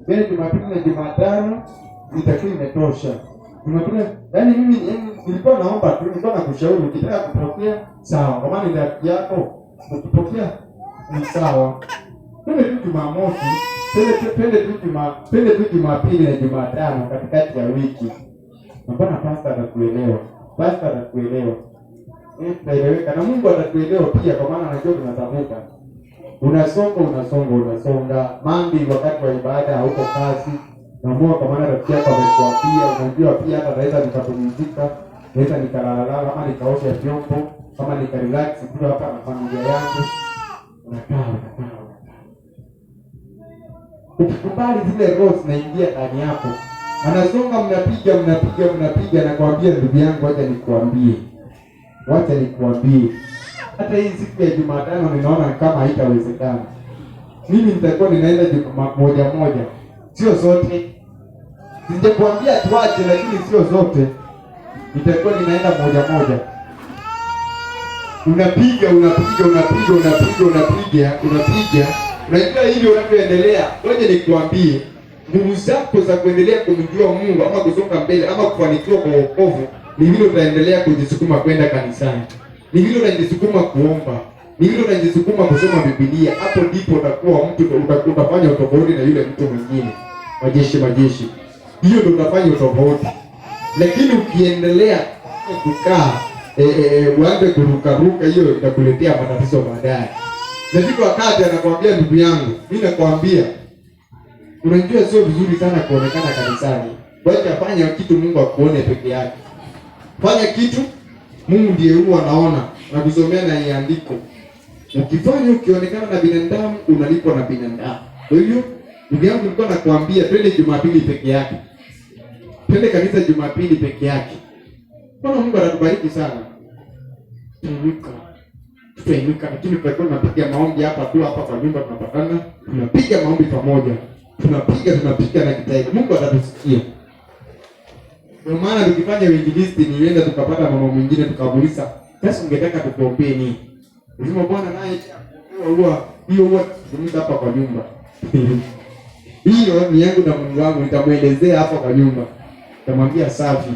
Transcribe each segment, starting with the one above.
Yaani Jumapili na Jumatano itakuwa imetosha. Jumapili, yaani mimi nilikuwa naomba tu, nilikuwa nakushauri ukitaka kupokea sawa. Kwa maana ndio yako ukipokea ni sawa. Twende tu Jumamosi, twende tu Jumapili na Jumatano katikati ya wiki. Mbona pastor atakuelewa? Pastor atakuelewa. Tunaeleweka na Mungu atatuelewa pia, kwa maana anajua tunatafuta. Unasonga. Mandi wakati wa ibada huko kazi. Naamua kwa maana rafiki yako amekuambia, unajua pia hata naweza nikapumzika, naweza nikalala ama nikaosha vyombo, kama nikarelax tu hapa na familia yangu. Unakaa. Ukikubali zile roho zinaingia ndani yako. Anasonga, mnapiga na kuambia ndugu yangu, wacha nikuambie. Hata hii siku ya Jumatano ninaona kama haitawezekana. Mimi nitakuwa ninaenda moja. Sio zote. Nitakwambia tuache, lakini sio zote. Nitakuwa ninaenda moja. Unapiga. Unajua hili unavyoendelea. Ngoja nikuambie, nguvu zako za kuendelea kumjua Mungu ama kusonga mbele ama kufanikiwa kwa wokovu ni vile utaendelea kujisukuma kwenda kanisani. Ni vile unajisukuma kuomba. Ni vile unajisukuma kusoma Biblia. Hapo ndipo utakuwa mtu, utafanya utofauti na yule mtu mwingine. Majeshi. Hiyo ndio utafanya utofauti. Lakini ukiendelea kukaa uanze kuruka, hiyo itakuletea matatizo baadaye. Na siku wakati anakuambia, ndugu yangu, mimi nakwambia, unajua sio vizuri sana kuonekana kanisani. Wacha fanya kitu Mungu akuone peke yake. Fanya kitu Mungu ndiye huwa anaona, na kusomea na iandiko. Ukifanya ukionekana na binadamu, unalipwa na binadamu. Kwa hiyo ndugu yangu, nilikuwa nakwambia twende Jumapili peke yake. Twende kanisa Jumapili peke yake. Bwana Mungu atatubariki sana. Tutainuka, lakini tutakuwa tunapiga maombi hapa kwa nyumba tunapatana, tunapiga maombi pamoja. Tunapiga na kitabu. Mungu atatusikia. Kwa maana tukifanya uinjilisti nienda tukapata mama mwingine tukamuuliza, "Sasa ungetaka tukuombee nini?" Lazima Bwana naye huwa tunaenda hapa kwa nyumba. Hiyo ni yangu na Mungu wangu, nitamuelezea hapa kwa nyumba. Nitamwambia safi.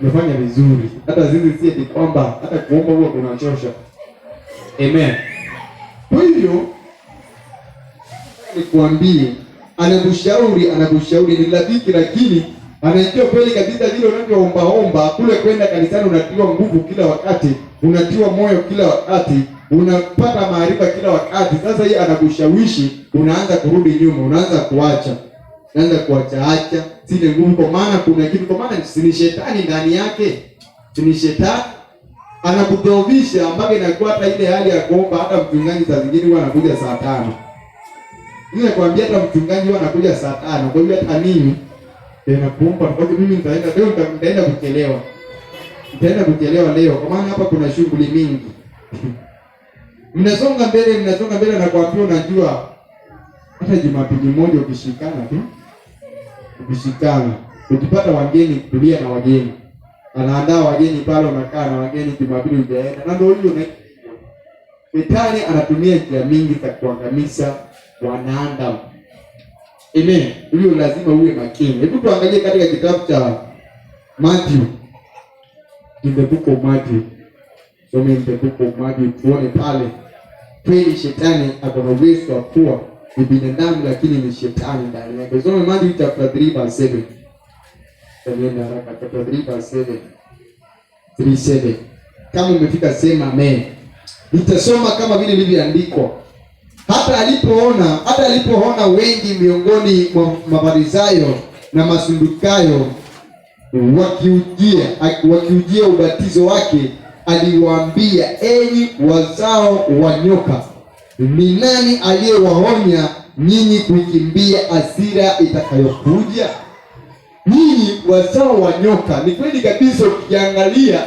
Umefanya vizuri. Hata zizi si kwamba hata kuomba huwa kunachosha. Amen. Kwa hiyo nikwambie, anakushauri ni rafiki, lakini anajua kweli kabisa vile unavyoomba kule kwenda kanisani, unatiwa nguvu kila wakati, unatiwa moyo kila wakati, unapata maarifa kila wakati. Sasa hii anakushawishi, unaanza kurudi nyuma, unaanza kuacha zile nguvu, kwa maana kuna kitu, kwa maana ni shetani ndani yake. Ni shetani anakudhoofisha mpaka inakuwa hata ile hali ya kuomba. Hata mchungaji saa zingine huwa anakuja saa 5. Ninakwambia hata mchungaji huwa anakuja saa 5. Kwa hiyo hata mimi tena kuomba, kwa sababu mimi nitaenda kuchelewa. Nitaenda kuchelewa leo kwa maana hapa kuna shughuli mingi. Mnasonga mbele na kuambia, unajua hata Jumapili moja ukishikana, ukipata wageni, kulia na wageni. Anaandaa wageni pale, unakaa na wageni Jumapili hujaenda. Na ndio hiyo Shetani anatumia njia mingi za kuangamiza wanadamu. Amen. Hiyo lazima uwe makini. Hebu tuangalie katika kitabu cha Matthew. In the book of Matthew. Some in the book of Matthew tuone pale. Kweli shetani akona uwezo wa kuwa ni binadamu, lakini ni shetani ndani yake. Some Matthew chapter 3 verse 7. Tazama haraka chapter 3 verse 7. 3:7. Kama umefika sema amen. Nitasoma kama vile ilivyoandikwa. Hata alipoona wengi miongoni mwa Mafarisayo na Masadukayo wakiujia ubatizo wake, aliwaambia, "Enyi wazao wa nyoka, ni nani aliyewaonya nyinyi kuikimbia hasira itakayokuja?" Nyinyi wazao wa nyoka. Ni kweli kabisa, ukiangalia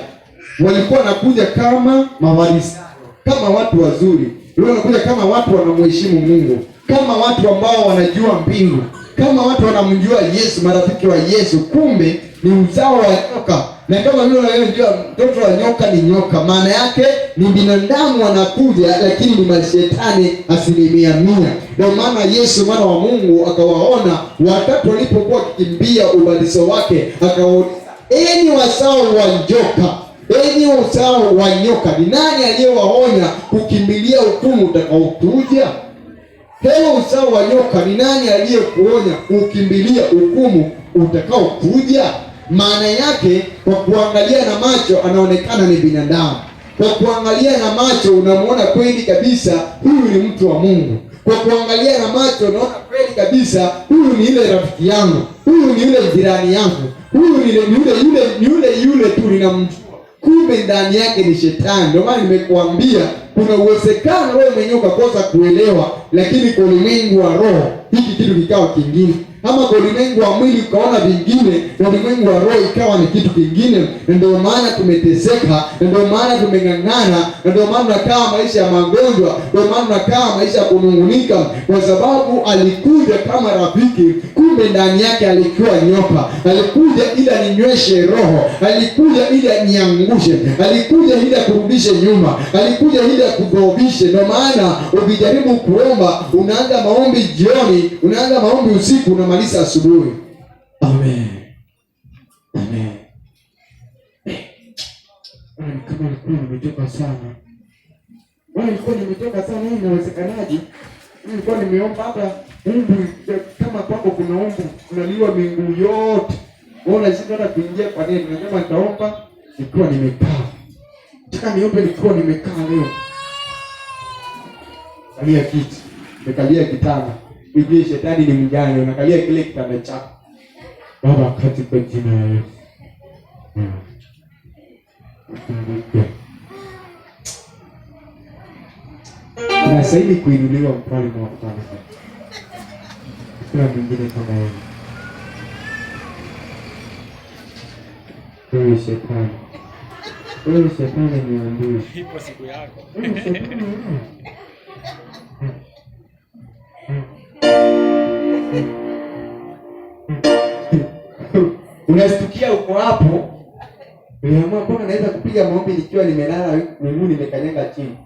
walikuwa wanakuja kama Mafarisayo, kama watu wazuri. Wanakuja kama watu wanamheshimu Mungu, kama watu ambao wanajua mbingu, kama watu wanamjua Yesu, marafiki wa Yesu. Kumbe ni uzao wa nyoka. Na kama vile unajua mtoto wa nyoka ni nyoka, maana yake ni binadamu anakuja, lakini ni mashetani 100%. Ndio maana Yesu mwana wa Mungu akawaona watatu walipokuwa wakikimbia ubatizo wake, akawauliza, enyi wazao wa nyoka, enyi wazao wa nyoka, ni nani aliyewaonya kukimbilia hukumu utakaokuja? Hebu uzao wa nyoka, ni nani aliyekuonya kukimbilia hukumu utakaokuja? Maana yake kwa kuangalia na macho anaonekana ni binadamu. Kwa kuangalia na macho unamuona kweli kabisa huyu ni mtu wa Mungu. Kwa kuangalia na macho unaona kweli kabisa huyu ni ile rafiki yangu, huyu ni yule jirani yangu, huyu ni yule tu ninamjua. Kumbe ndani yake ni shetani. Ndio maana nimekuambia kuna uwezekano wewe mwenyewe ukakosa kuelewa, lakini kwa ulimwengu wa roho hiki kitu kikawa kingine, ama kwa ulimwengu wa mwili ukaona vingine, na ulimwengu wa roho ikawa ni kitu kingine. Ndio maana tumeteseka, ndio maana tumeng'ang'ana, ndio maana tunakaa maisha ya magonjwa, ndio maana tunakaa maisha ya kunungunika, kwa sababu alikuja kama rafiki, kumbe ndani yake alikuwa nyoka. Alikuja ili aninyweshe roho, alikuja ili aniangushe, alikuja ili akurudishe nyuma, alikuja ili akudhoofishe. Ndio maana ukijaribu kuomba, unaanza maombi jioni, unaanza maombi usiku, unamaliza asubuhi. Amen. Amen. Kama nilikuwa nimetoka sana. Nilikuwa nimetoka sana, hii inawezekanaje? Nilikuwa nimeomba hapa Mungu, kama kwako kuna ombi unaliwa mbingu yote. Unaona sisi hata kuingia kwa nini? Nasema nitaomba nikiwa nimekaa. Nataka niombe nikiwa nimekaa leo. Kalia kiti, nimekalia kitanda. Hivi shetani ni mjane, unakalia kile kitanda chako. Baba, katika jina la Yesu. Unastahili kuinuliwa mfalme wa wafalme. Kuna mwingine kama wewe. Wewe shetani. Wewe shetani niambie. Ipo siku yako. Unastukia uko hapo. Unaamua mbona naweza kupiga maombi nikiwa nimelala miguu nimekanyaga chini.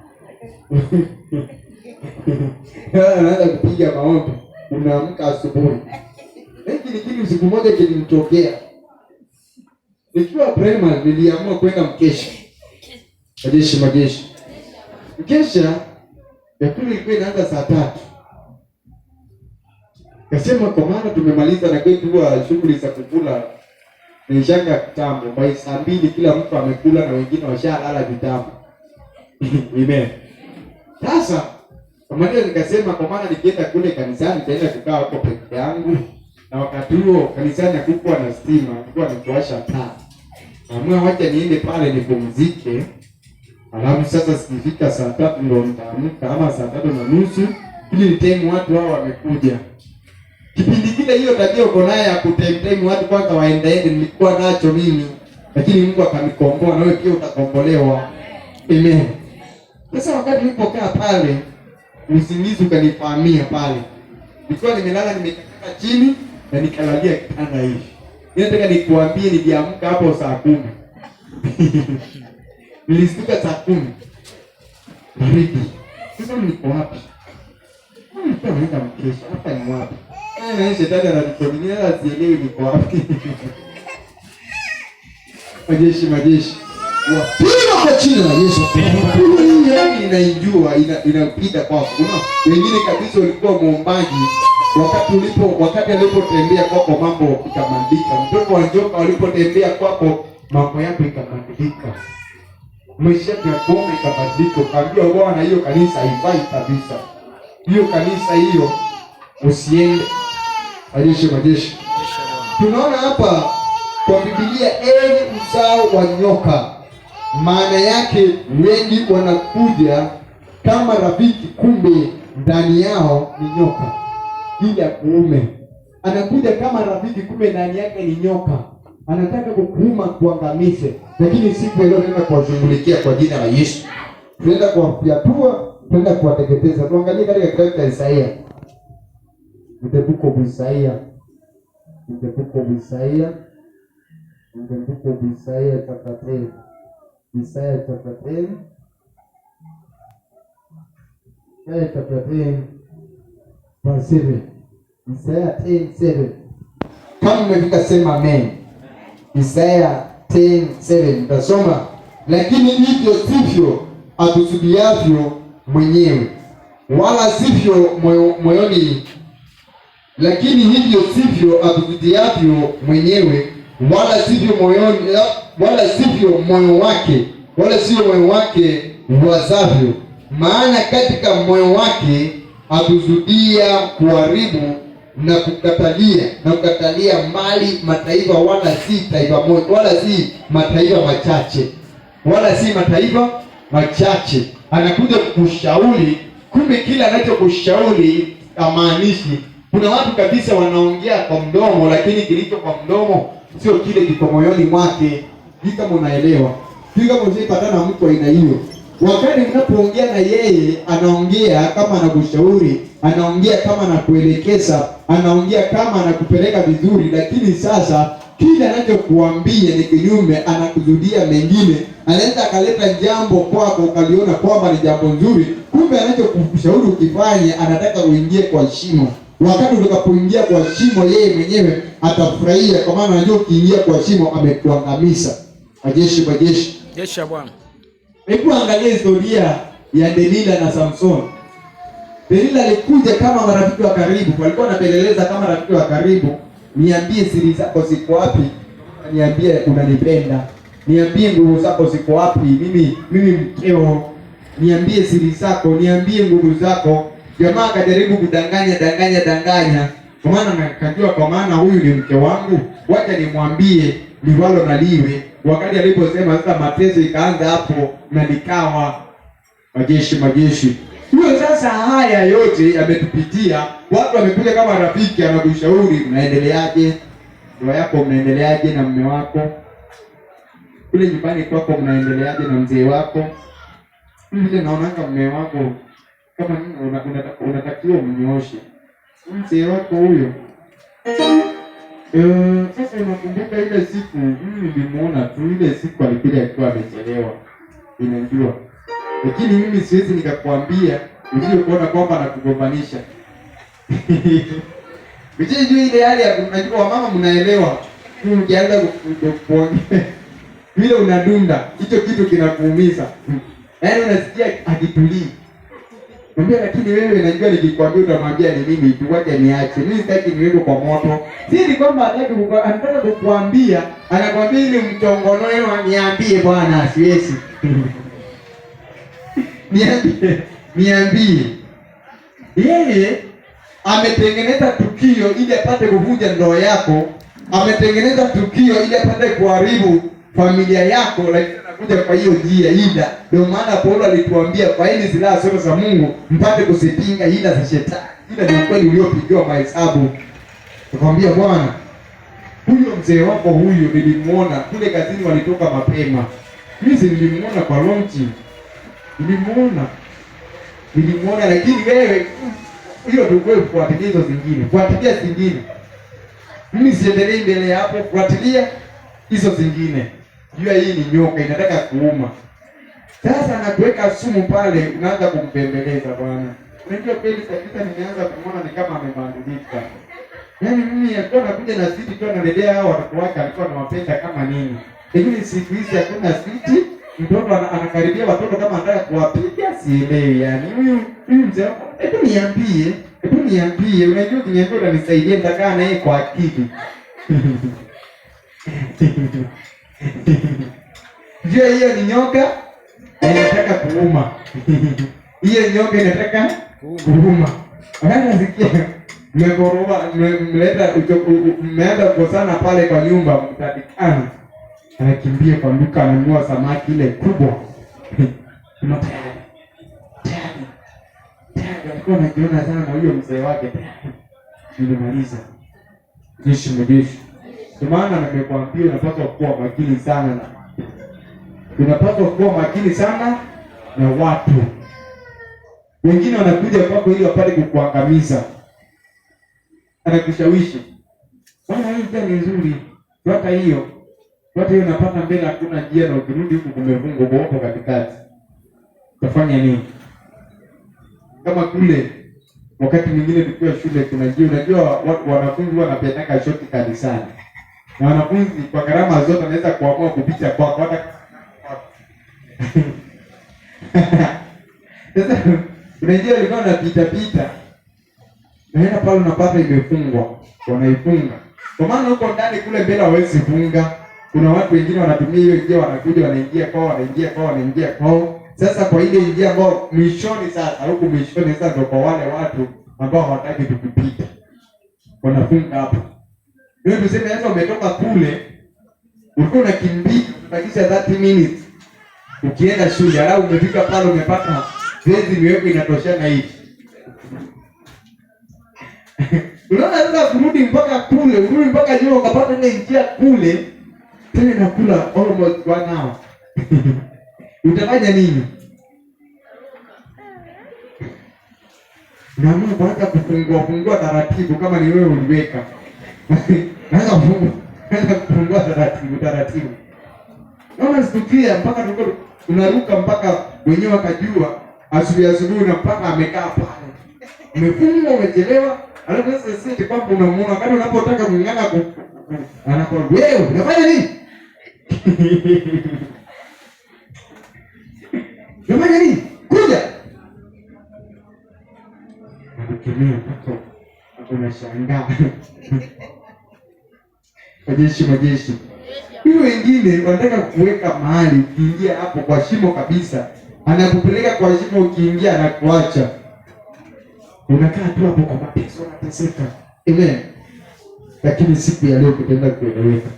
Unaanza kupiga maombi, unaamka asubuhi. Hiki ni kitu siku moja kilinitokea. Nikiwa primary niliamua kwenda mkesha. Majeshi. Mkesha ya kule ilikuwa inaanza saa 3. Kasema kwa maana tumemaliza na kwetu wa shughuli za kukula ni shanga kitambo. By saa 2 kila mtu amekula na wengine washalala kitambo. Amen. Sasa kwa maana nikasema kwa maana nikienda kule kanisani nitaenda kukaa hapo peke yangu. Na wakati huo kanisani hakukuwa na stima, kulikuwa ni kuwasha taa. Amua wacha niende pale nipumzike. Alafu sasa sikifika saa 3 ndio nitaamka, ama saa 3:30 ili nitemu watu hao wamekuja. Kipindi kile hiyo tabia uko naye ya kutemu watu kwanza waende nilikuwa nacho mimi, lakini Mungu akanikomboa, na wewe pia utakombolewa. Amen. Sasa wakati nilipokaa pale, usingizi ukanifahamia pale. Nilikuwa nimelala nimekaa chini na nikalalia kitanda hivi. Nataka nikuambie niliamka hapo saa 10. Nilistuka saa 10. Baridi. Sasa niko wapi? Nilikuwa naenda mkesha. Hapa ni wapi? Na shetani ananikondia na sielewi niko wapi. Majeshi. Wapiga kwa jina la Yesu. Hii inaijua inapita kwako. Wengine kabisa walikuwa muombaji wakati alipotembea kwako mambo ikamandika. Mtoto wa njoka walipotembea kwako mambo yako ikamandika. Maisha yako ya kuomba ikabadilika. Kaambiwa Bwana hiyo kanisa haifai kabisa. Hiyo kanisa hiyo usiende. Majeshi. Tunaona hapa kwa Biblia uzao wa nyoka. Maana yake wengi wanakuja kama rafiki, kumbe ndani yao ni nyoka. Ili akuume. Anakuja kama rafiki, kumbe ndani yake ni nyoka. Anataka kukuuma, kuangamize. Lakini siku leo tunaenda kuwashughulikia kwa jina la Yesu. Tunaenda kuwafyatua, tunaenda kuwateketeza. Tuangalie katika kitabu cha Isaia. Kitabu cha Isaia. Mkumbuke Isaya chapter 10. Isaya chapter 10. Isaya chapter 10 verse 7. Isaya 10:7. Kama umefika sema amen. Isaya 10:7 tasoma, lakini hivyo sivyo atusudiavyo mwenyewe, wala sivyo moyoni, lakini hivyo sivyo atusudiavyo mwenyewe, wala sivyo moyoni, wala sivyo moyo wake, wala sio moyo wake wazavyo. Maana katika moyo wake atusudia kuharibu na kukatalia mali mataifa, wala si taifa moja, wala si mataifa machache, wala si mataifa machache. Anakuja kukushauri, kumbe kila anachokushauri amaanishi. Kuna watu kabisa wanaongea kwa mdomo, lakini kilicho kwa mdomo sio kile kiko moyoni mwake. Hii kama unaelewa, hii kama usipatana na mtu aina hiyo, wakati mnapoongea na yeye, anaongea kama anakushauri, anaongea kama anakuelekeza, anaongea kama anakupeleka vizuri, lakini sasa kile anachokuambia ni kinyume, anakuzudia mengine. Anaweza akaleta jambo kwako ukaliona kwamba ni jambo nzuri, kumbe anachokushauri ukifanya anataka uingie kwa shimo. Wakati utakapoingia kwa shimo, yeye mwenyewe atafurahia, kwa maana anajua ukiingia kwa shimo amekuangamiza. Majeshi jeshi ya Bwana. Hebu angalia historia ya Delila na Samson. Delila alikuja kama marafiki wa karibu, walikuwa wanapeleleza kama rafiki wa karibu. Niambie siri zako ziko wapi? Niambie unanipenda. Niambie nguvu zako ziko wapi? Mimi mkeo. Niambie siri zako, niambie nguvu zako. Jamaa akajaribu kudanganya. Kwa maana akajua, kwa maana huyu ni mke wangu, wacha nimwambie liwalo na liwe. Wakati aliposema sasa, mateso ikaanza hapo na nikawa. Majeshi. Huyo sasa, haya yote yametupitia. Watu wamekuja kama rafiki, anakushauri mnaendeleaje? Ndoa yako mnaendeleaje na mume wako? Kule nyumbani kwako mnaendeleaje na mzee wako? Mimi naonanga mume wako kama unatakiwa mnyooshe. Mzee wako huyo. Sasa unakumbuka ile siku nilimuona tu, ile siku alikuja akiwa amechelewa. Unajua. Lakini mimi siwezi nikakwambia ujue kuona kwamba nakugombanisha. Mjiji ile hali ya unajua mama mnaelewa. Ukianza kuongea vile unadunda, hicho kitu kinakuumiza. Yaani unasikia akitulii. Mwambie, lakini wewe najua nikikwambia utamwambia ni mimi tu, wacha niache. Mimi sitaki niweko kwa moto. Si ni kwamba anataka kukuambia, anakuambia ili mtongonoe niambie bwana siwezi. Niambie. Yeye ametengeneza tukio ili apate kuvunja ndoa yako. Ametengeneza tukio ili apate kuharibu familia yako, lakini anakuja kwa hiyo njia ida. Ndio maana Paulo alituambia kwa hizi silaha zote za Mungu mpate kuzipinga ila za shetani. Ila ni ukweli uliopigiwa mahesabu. Nakwambia Bwana, huyo mzee wako huyo nilimuona kule kazini, walitoka mapema. Mimi nilimuona kwa lonchi. Nilimuona, lakini wewe hiyo ndio wewe, fuatilia hizo zingine. Fuatilia zingine. Mimi siendelee mbele hapo, fuatilia hizo zingine. Jua hii ni nyoka inataka kuuma. Sasa anakuweka sumu pale, unaanza kumpembeleza bwana. Unajua kweli kabisa nimeanza kumwona ni kama amebadilika. Yaani mimi alikuwa anakuja na siti tu analelea hao watoto wake, alikuwa anawapenda kama nini. Lakini siku hizi hakuna siti. Mtoto anakaribia watoto kama anataka kuwapiga, sielewi yani. Huyu mzee, hebu niambie, unajua kiniambia utanisaidia, nitakaa naye kwa akili. Njia hiyo ni nyoka inataka kuuma. Hiyo nyoka inataka kuuma. Unasikia? Mmeenda kukosana pale kwa nyumba, mtadikana. Anakimbia kwa duka, ananunua samaki ile kubwa. Alikuwa anajiona sana na huyo mzee wake. Nilimaliza. Jeshi. Kwa maana nimekuambia unapaswa kuwa makini sana na watu. Wengine wanakuja kwako ili wapate kukuangamiza. Anakushawishi. Bwana hii ni nzuri. Hata hiyo. Watu hiyo unapata mbele hakuna njia na ukirudi huku kumefungwa kwa hapo katikati. Utafanya nini? Kama kule wakati mwingine tukiwa shule kuna njia, unajua wanafunzi wanapendaka shortcut sana. Na wanafunzi kwa gharama zote wanaweza kuamua kupita kwako hata sasa unajua ilikuwa unapita pita. Naenda pale unapata imefungwa, wanaifunga. Kwa maana huko ndani kule mbele hawezi funga. Kuna watu wengine wanatumia hiyo njia, wanakuja wanaingia kwao. Sasa kwa ile njia ambao mwishoni sasa ndio kwa wale watu ambao hawataki tukipita. Wanafunga hapo. Wewe tuseme sasa umetoka kule, ulikuwa unakimbia kubakisha 30 minutes. Ukienda shule, au umefika pale umepata zezi miweko inatoshana hivi. Unaona sasa kurudi mpaka kule, urudi mpaka jioni ukapata ile njia kule, tena nakula almost 1 hour. Utafanya nini? Naamua kwanza kufungua taratibu kama ni wewe uliweka. Naanza kufungua taratibu. Naona situkia mpaka tunaruka mpaka wenyewe wakajua asubuhi unapata amekaa pale. Umefungwa, umechelewa. Alafu sasa sisi kwamba unamuona kama unapotaka mng'anga anakuwa wewe unafanya nini? Unafanya nini? Kuja. Anakemea hapo. Unashangaa. Majeshi. Hiyo wengine wanataka kuweka mahali ukiingia hapo kwa shimo kabisa. Anakupeleka kwa shimo ukiingia na kuacha. Unakaa tu hapo kwa mateso unateseka. Amen. Lakini siku ya leo tutaenda kueleweka.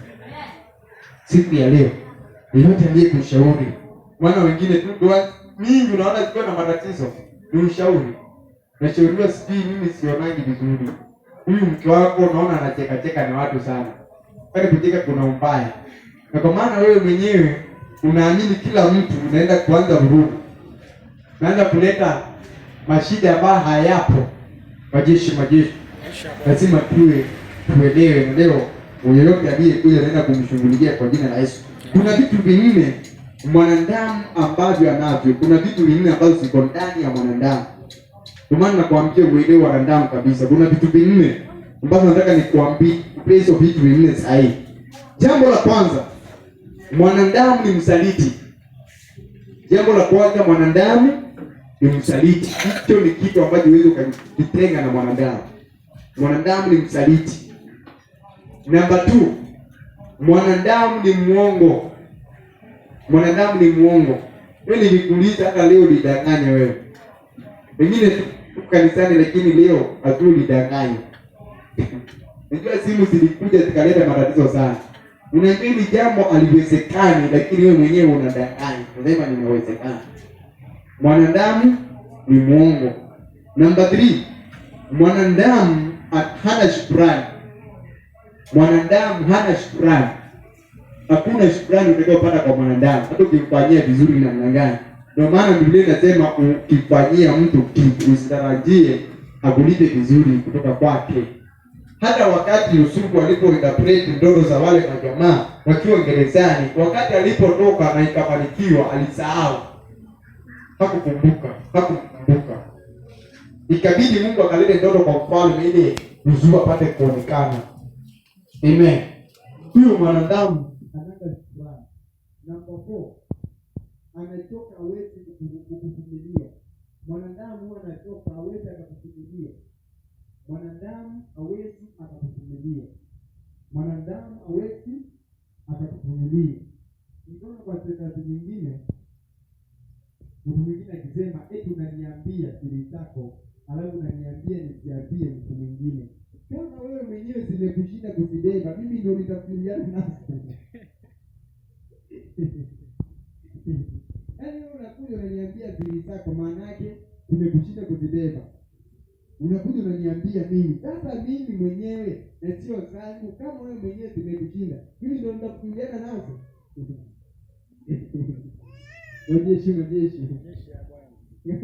Siku ya leo yote ndiye kushauri. Maana wengine tu mimi unaona siko na matatizo. Ni ushauri. Nashauriwa sijui mimi sionangi vizuri. Huyu mke wako unaona anacheka na watu sana. Kwani kucheka kuna mbaya. Na kwa maana wewe mwenyewe unaamini kila mtu unaenda kuanza vurugu. Unaanza kuleta mashida ambayo hayapo. Majeshi. Lazima tuelewe na leo yeyote aliyekuja anaenda kumshughulikia kwa jina la Yesu. Kuna vitu vinne mwanadamu ambavyo anavyo. Kuna vitu vinne ambavyo ziko ndani ya mwanadamu. Kwa maana nakwambia uelewe wanadamu kabisa. Kuna vitu vinne ambavyo nataka nikuambie hizo vitu vinne sahihi. Jambo la kwanza, mwanadamu ni msaliti. Mwanadamu ni msaliti. Hicho ni kitu ambacho huwezi kujitenga na mwanadamu. Mwanadamu ni msaliti. Namba 2, mwanadamu ni muongo. Wewe nilikuuliza hata leo lidanganya wewe. Pengine kanisani lakini leo hatulidanganya. Unajua simu zilikuja zikaleta matatizo sana. Unajua hili jambo aliwezekani lakini wewe mwenyewe unadanganya. Unasema ninawezekana. Mwanadamu ni muongo. Namba 3, mwanadamu hana shukrani. Hakuna shukrani utakayopata kwa mwanadamu. Hata ukimfanyia vizuri namna gani. Ndio maana Biblia inasema ukifanyia mtu kitu usitarajie akulipe vizuri kutoka kwake. Hata wakati Yusufu alipointerpret ndoto za wale majamaa wakiwa gerezani, wakati alipotoka na ikafanikiwa alisahau. Hakukumbuka. Ikabidi Mungu akalete ndoto kwa mfalme ili Yusufu apate kuonekana. Amen. Huyo mwanadamu anataka shukrani. Namba 4, anachoka hawezi kukuvumilia. Mwanadamu huwa anachoka hawezi akakuvumilia. Ndio kwa kazi nyingine. Mtu mwingine akisema eti unaniambia siri zako, alafu unaniambia nisiambie mtu mwingine. Kama wewe mwenyewe zimekushinda kuzibeba, mimi ndio nitafikiriana nazo. Yaani wewe unakuja unaniambia siri zako, maana yake zimekushinda kuzibeba. Unakuja unaniambia mimi. Sasa mimi mwenyewe na sio zangu, kama wewe mwenyewe zimekushinda, mimi ndio nitafikiriana nazo. Majeshi ya Bwana. Hiyo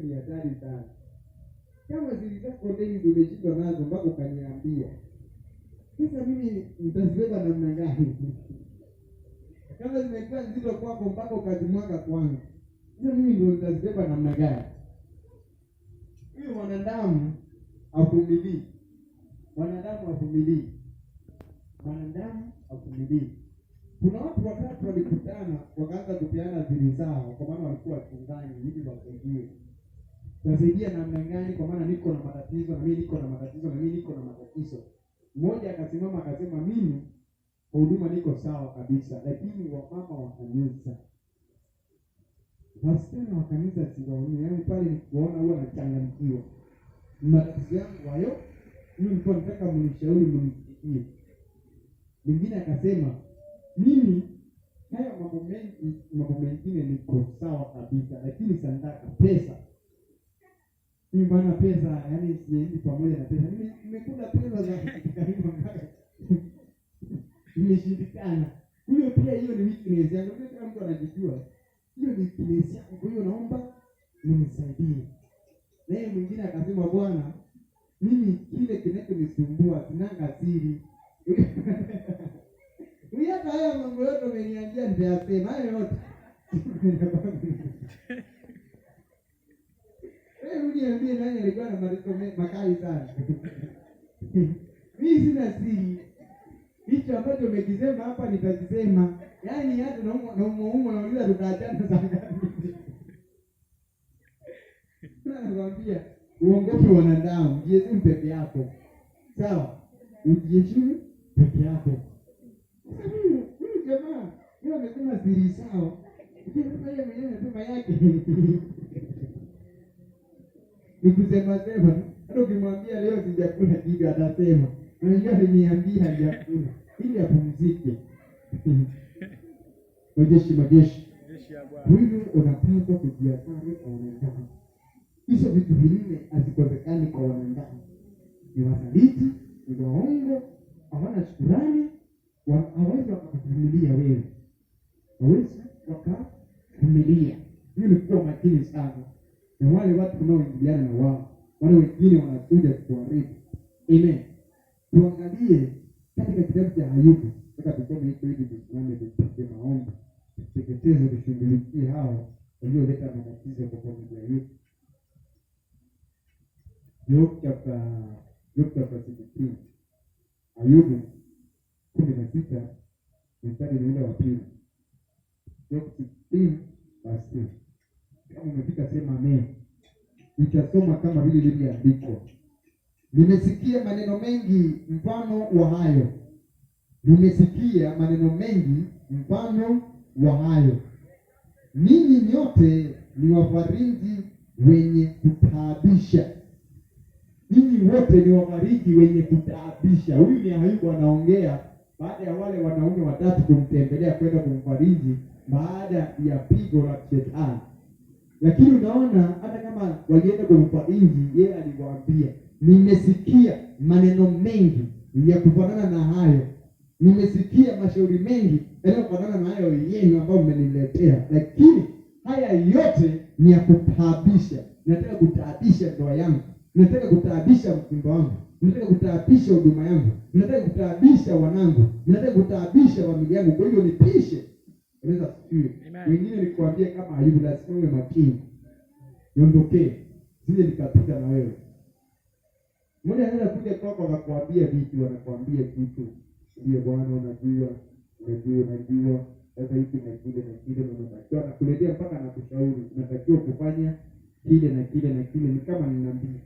ni hatari sana. Kama zilizoko ndani zimeshindwa nazo mpaka ukaniambia. Sasa mimi nitazibeba namna gani? Kama zimekuwa nzito kwako mpaka ukazimwaga kwangu, hiyo mimi ndio nitazibeba namna gani? Huyu mwanadamu avumilii. Mwanadamu avumilii. Kuna watu watatu walikutana wakaanza kupeana siri zao, kwa maana walikuwa wachungaji hivi wasaidiwe. Tasaidia namna gani? Kwa maana niko na matatizo na mimi niko na matatizo na mimi niko na matatizo. Mmoja akasimama akasema, mimi kwa huduma niko sawa kabisa, lakini wamama wa kanisa, wasichana wa kanisa siwaoni, yaani pale nikiona huwa nachanganyikiwa. Matatizo yangu hayo, mimi nilikuwa nataka mnishauri mnifikie. Mwingine akasema, mimi haya mambo mengine niko sawa kabisa, lakini sanataka pesa. Mimi bana pesa, yaani siendi pamoja na pesa. Mimi nimekula pesa za karibu mpaka nimeshindikana. Huyo pia hiyo ni weakness yangu. Kila mtu anajijua. Hiyo ni weakness yangu. Kwa hiyo naomba unisaidie. Naye mwingine akasema, Bwana, mimi kile kinachonisumbua sinanga siri. Hata haya mambo yote umeniambia nitayasema hayo yote. Uniambie nani alikuwa na marisko makali sana. Mimi sina siri. Hicho ambacho umekisema hapa nitakisema. Yaani hata naumwa nauliza tutaachana sana. Nakwambia uongope wanadamu, jiheshimu peke yako. Sawa? Ujiheshimu peke yako. Huyu jamaa, yeye amesema siri sawa. Ukisema yeye mwenyewe anasema yake. Nikusema sema, hata ukimwambia leo sijakula kitu atasema, unajua aliniambia hajakula ili apumzike. Majeshi. Huyu unapaswa kujiadhari kwa wanadamu. Hizo vitu vingine hazikosekani kwa wanadamu. Ni wasaliti, ni waongo, hawana shukrani, hawezi wakakuvumilia wewe. Hawezi wakavumilia. Hiyo ni kuwa makini sana. Na wale watu tunaoingiliana na wao, wale wengine wanakuja kuharibu. Amen. Tuangalie katika kitabu cha Ayubu, nataka tusome hicho hivi tusimame tupige maombi. Tuteketezo tushughulikie hao walioleta matatizo kwa familia yetu. Job chapter 16. Ayubu 16 mstari ule wa 2. Job 16 verse 2. Kama umefika sema amen. Nitasoma kama vile lilivyoandikwa. Nimesikia maneno mengi mfano wa hayo. Ninyi nyote ni wafariji wenye kutaabisha. Huyu ni Ayubu anaongea baada ya wale wanaume watatu kumtembelea kwenda kumfariji baada ya pigo la shetani. Lakini unaona hata kama walienda kumfariji, yeye aliwaambia, nimesikia maneno mengi ya kufanana na hayo. Nimesikia mashauri mengi yanayofanana na hayo yenu ambao mmeniletea, lakini haya yote ni ya kutaabisha. Nataka kutaabisha ndoa yangu, nataka kutaabisha mchumba wangu, nataka kutaabisha huduma yangu, nataka kutaabisha wanangu, nataka kutaabisha familia yangu. Kwa hiyo nipishe. Unaweza kufikiri wengine nikwambie kama Ayubu, lazima uwe makini. Niondokee sije nikapita na wewe. Mmoja anaweza kuja kwako akakwambia vitu, anakuambia kitu. Ndio Bwana, unajua sasa hiki na kile na unatakiwa nakuletea mpaka anakushauri unatakiwa kufanya kile na kile, ni kama ninaambia.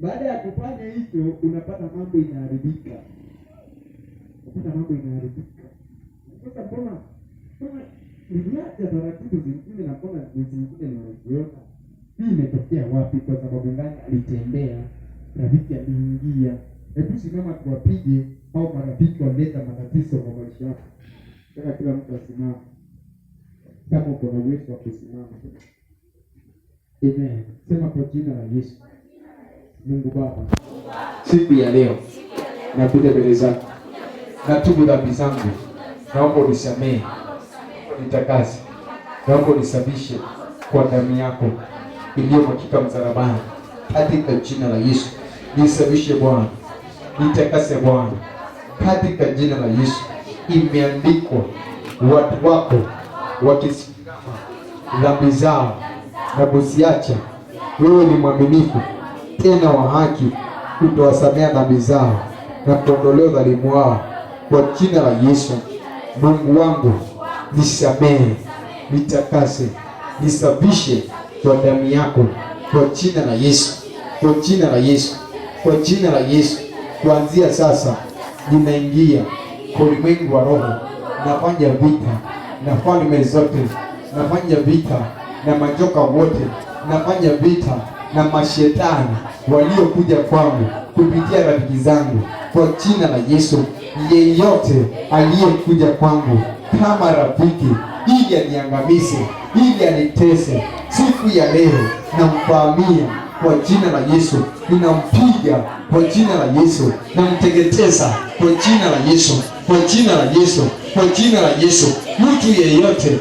Baada ya kufanya hicho unapata mambo inaharibika. Sasa mbona niliacha taratibu zingine na mbona zingine nimeziona? Hii imetokea wapi? Kwa sababu gani? Alitembea, rafiki aliingia. Hebu simama tuwapige au marafiki waleta matatizo kwa maisha yako. Sasa kila mtu asimame. Kama uko na uwezo wa kusimama. Amen. Sema kwa jina la Yesu. Mungu Baba, siku ya leo nakuja mbele zako. Natubu dhambi zangu. Naomba unisamehe. Nitakase. Naomba unisafishe kwa damu yako iliyomwagika msalabani. Katika jina la Yesu. Nisafishe Bwana. Nitakase Bwana. Katika jina la Yesu. imeandikwa, watu wako wakisimama dhambi zao na kuziacha, wewe ni mwaminifu tena wa haki kutowasamea dhambi zao na kuondolea udhalimu wao. Kwa jina la Yesu, Mungu wangu, nisamehe, nitakase, nisafishe kwa damu yako, kwa jina la Yesu, kwa jina la Yesu, kwa jina la Yesu. Kuanzia sasa ninaingia kwa ulimwengu wa roho, nafanya vita na falme zote, nafanya vita na majoka wote, nafanya vita na mashetani waliokuja kwangu kupitia rafiki zangu, kwa jina la Yesu. Yeyote aliyekuja kwangu kama rafiki ili aniangamize, ili anitese, siku ya leo namfahamia kwa jina la Yesu, ninampiga kwa jina la Yesu, namteketeza kwa jina la Yesu, kwa jina la Yesu, kwa jina la Yesu. Mtu yeyote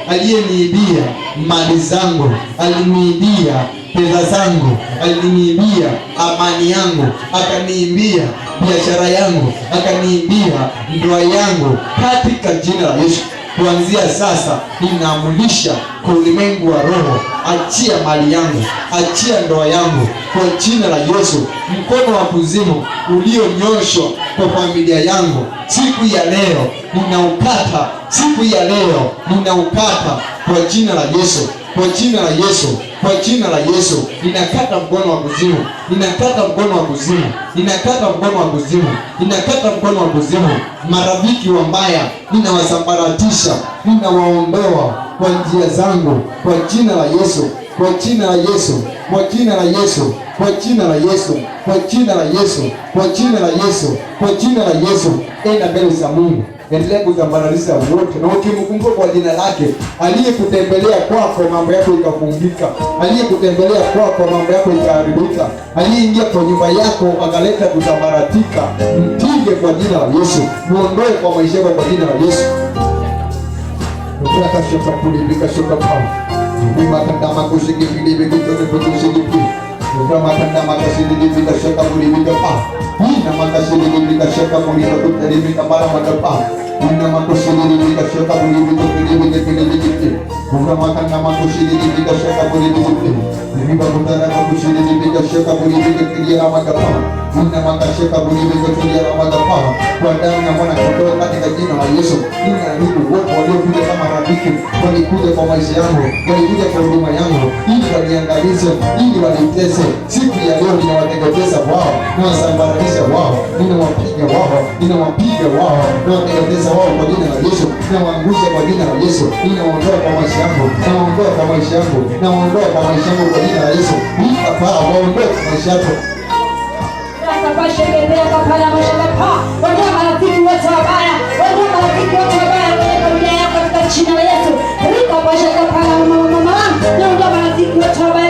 aliyeniibia mali zangu, aliniibia pesa zangu, aliniibia amani yangu, akaniibia biashara yangu, akaniibia ndoa yangu, katika jina la Yesu, kuanzia sasa ninaamulisha kwa ulimwengu wa roho, achia mali yangu, achia ndoa yangu kwa jina la Yesu. Mkono wa kuzimu ulionyoshwa kwa familia yangu, siku ya leo ninaukata, siku ya leo ninaukata kwa jina la Yesu, kwa jina la Yesu, kwa jina la Yesu. Ninakata mkono wa kuzimu, ninakata mkono wa kuzimu, ninakata mkono wa kuzimu, ninakata mkono wa kuzimu. Marafiki wabaya ninawasambaratisha, ninawaondoa kwa njia zangu kwa jina la Yesu, kwa jina la Yesu, kwa jina la Yesu, kwa jina la Yesu, kwa jina la Yesu, kwa jina la Yesu, kwa jina la Yesu. Enda mbele za Mungu, endelea kuzambaratisha wote, na ukimkumbuka kwa jina lake, aliyekutembelea kwako mambo yako ikafungika, aliyekutembelea kwako mambo yako ikaharibika, aliyeingia kwa nyumba yako akaleta kuzambaratika, mpige kwa jina la Yesu, muondoe kwa maisha yako kwa jina la Yesu. Ukakashoka kulibika shoka pa umatandama kushikipilibika kushikipili ukamatandama kushikipilibika shoka kulibika pa ina makashikipilibika shoka kulibika mara madapa ina makushikipilibika shoka kulibika ukamatandama kushikipilibika shoka kulibika nibiba kutara kushikipilibika shoka kulibika kilia madapa ina makashika kulibika kilia madapa kwa damu ya mwana kondoo katika jina la Yesu. Ninaamini wote waliokuja kama rafiki walikuja kwa maisha yangu, walikuja kwa huduma yangu ili waniangamize, ili wanitese. Siku ya leo ninawateketeza wao, ninawasambaratisha wao, ninawapiga wao, ninawapiga wao, ninawateketeza wao kwa jina la Yesu, ninawaangusha kwa jina la Yesu, ninawaondoa kwa maisha yangu, ninawaondoa kwa maisha yangu, ninawaondoa kwa maisha yangu kwa jina la Yesu. Nikapaa waondoe kwa maisha yako. Ondoa marafiki wote wabaya, ondoa marafiki wote wabaya kwenye familia yako katika jina la Yesu. Ondoa marafiki wote wabaya